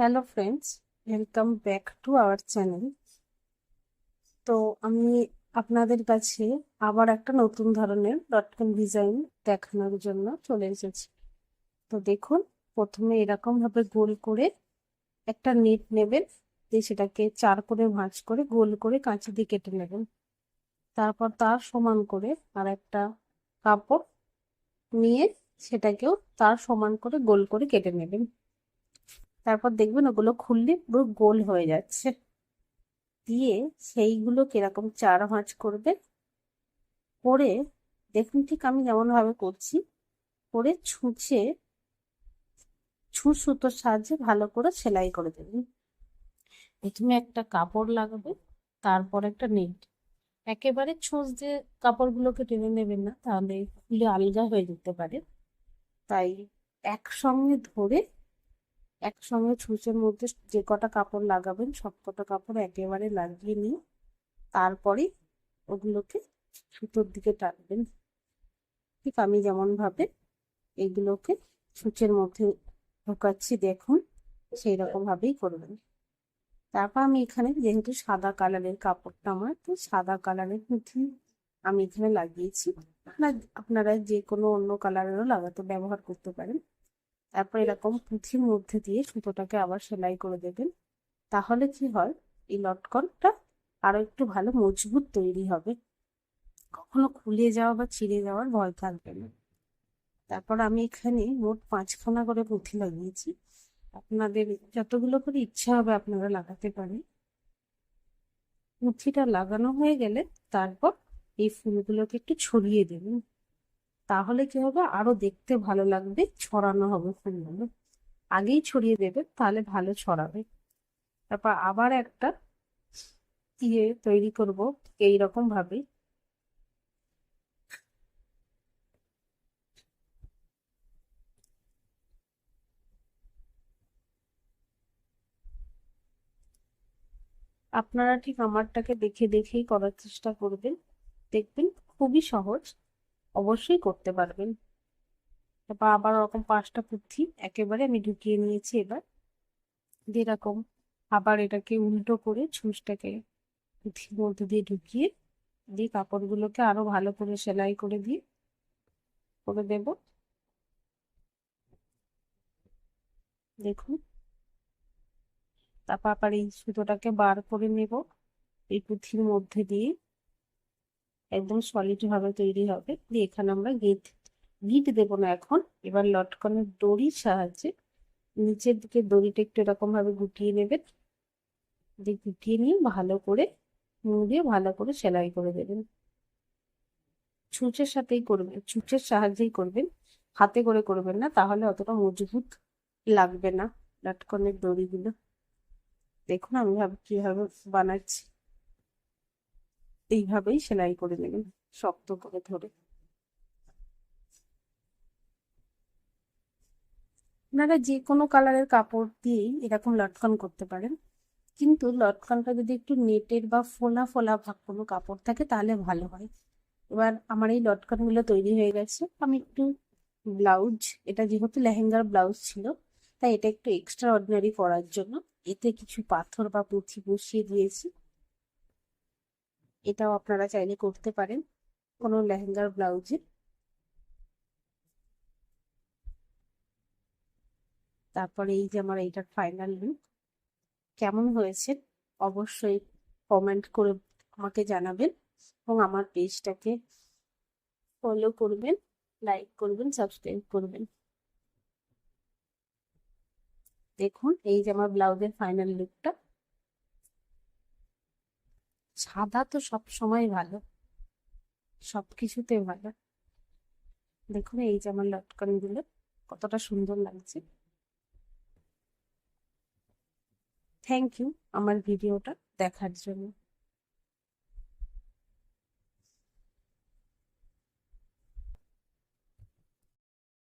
Hello friends, welcome back to our channel. তো আমি আপনাদের কাছে আবার একটা নতুন ধরনের লটকন ডিজাইন দেখানোর জন্য চলে এসেছি। তো দেখুন, প্রথমে এরকম ভাবে গোল করে একটা নেট নেবেন, দিয়ে সেটাকে চার করে ভাঁজ করে গোল করে কাঁচি দিয়ে কেটে নেবেন। তারপর তার সমান করে আর একটা কাপড় নিয়ে সেটাকেও তার সমান করে গোল করে কেটে নেবেন। তারপর দেখবেন ওগুলো খুললে পুরো গোল হয়ে যাচ্ছে। দিয়ে সেইগুলো কিরকম চার ভাঁজ করবে করে, দেখুন ঠিক আমি যেমন ভাবে করছি, করে ছুঁচ সুতোর সাহায্যে ভালো করে সেলাই করে দেবেন। প্রথমে একটা কাপড় লাগবে, তারপর একটা নেট। একেবারে ছুঁচ দিয়ে কাপড়গুলোকে টেনে নেবেন না, তাহলে খুলে আলগা হয়ে যেতে পারে। তাই একসঙ্গে ধরে একসঙ্গে ছুঁচের মধ্যে যে কটা কাপড় লাগাবেন সব কটা কাপড় একেবারে লাগিয়ে নিয়ে তারপরে ওগুলোকে সুতোর দিকে টানবেন। ঠিক আমি যেমন ভাবে এইগুলোকে সূচের মধ্যে ঢোকাচ্ছি, দেখুন সেই রকম ভাবেই করবেন। তারপর আমি এখানে যেহেতু সাদা কালারের কাপড়টা আমার, তো সাদা কালারের পুঁথি আমি এখানে লাগিয়েছি। আপনারা যে কোনো অন্য কালারেরও লাগাতে ব্যবহার করতে পারেন। তারপর এরকম পুঁথির মধ্যে দিয়ে সুতোটাকে আবার সেলাই করে দেবেন। তাহলে কি হয়, এই লটকনটা আরো একটু ভালো মজবুত তৈরি হবে, কখনো খুলে যাওয়া বা ছিঁড়ে যাওয়ার ভয় থাকবে না। তারপর আমি এখানে মোট 5খানা করে পুঁথি লাগিয়েছি। আপনাদের যতগুলো করে ইচ্ছা হবে আপনারা লাগাতে পারেন। পুঁথিটা লাগানো হয়ে গেলে তারপর এই ফুলগুলোকে একটু ছড়িয়ে দেবেন। তাহলে কি হবে, আরো দেখতে ভালো লাগবে, ছড়ানো হবে ফুলগুলো। আগেই ছড়িয়ে দেবেন, তাহলে ভালো ছড়াবে। তারপর আবার একটা তৈরি করব এইরকম ভাবে। আপনারা ঠিক আমারটাকে দেখে দেখেই করার চেষ্টা করবেন, দেখবেন খুবই সহজ, অবশ্যই করতে পারবেন। তারপর আবার ওরকম 5টা পুঁথি একেবারে আমি ঢুকিয়ে নিয়েছি। এবার যেরকম আবার এটাকে উল্টো করে ছুঁচটাকে পুঁথির মধ্যে দিয়ে ঢুকিয়ে দিয়ে কাপড়গুলোকে আরো ভালো করে সেলাই করে দিয়ে করে দেব। দেখুন, তারপর আবার এই সুতোটাকে বার করে নেব, এই পুঁথির মধ্যে দিয়ে একদম সলিড ভাবে তৈরি হবে। দিয়ে এখানে আমরা গিট দেবো না এখন। এবার লটকনের দড়ির সাহায্যে নিচের দিকে দড়িটা একটু এরকম ভাবে গুটিয়ে নেবেন, দিয়ে গুটিয়ে নিয়ে ভালো করে মুড়ে ভালো করে সেলাই করে দেবেন। ছুঁচের সাথেই করবেন, ছুঁচের সাহায্যেই করবেন, হাতে করে করবেন না, তাহলে অতটা মজবুত লাগবে না লটকনের দড়িগুলো। দেখুন আমি কিভাবে বানাচ্ছি, এইভাবেই সেলাই করে নেবেন শক্ত করে ধরে। আপনারা যে কোনো কালারের কাপড় দিয়েই এরকম লটকন করতে পারেন, কিন্তু লটকনটা যদি একটু নেটের বা ফোলা ফোলা কোনো কাপড় থাকে তাহলে ভালো হয়। এবার আমার এই লটকন গুলো তৈরি হয়ে গেছে। আমি একটু ব্লাউজ, এটা যেহেতু লেহেঙ্গার ব্লাউজ ছিল তাই এটা একটু এক্সট্রা অর্ডিনারি করার জন্য এতে কিছু পাথর বা পুঁথি বসিয়ে দিয়েছি। এটাও আপনারা চাইলে করতে পারেন কোনো লেহেঙ্গার ব্লাউজে। তারপরে এই যে আমার এইটার ফাইনাল লুক কেমন হয়েছে অবশ্যই কমেন্ট করে আমাকে জানাবেন, এবং আমার পেজটাকে ফলো করবেন, লাইক করবেন, সাবস্ক্রাইব করবেন। দেখুন এই যে আমার ব্লাউজের ফাইনাল লুকটা। সাদা তো সব সময় ভালো, সবকিছুতে ভালো। দেখুন এই যে আমার লটকন গুলো কতটা সুন্দর লাগছে। থ্যাংক ইউ আমার ভিডিওটা দেখার জন্য।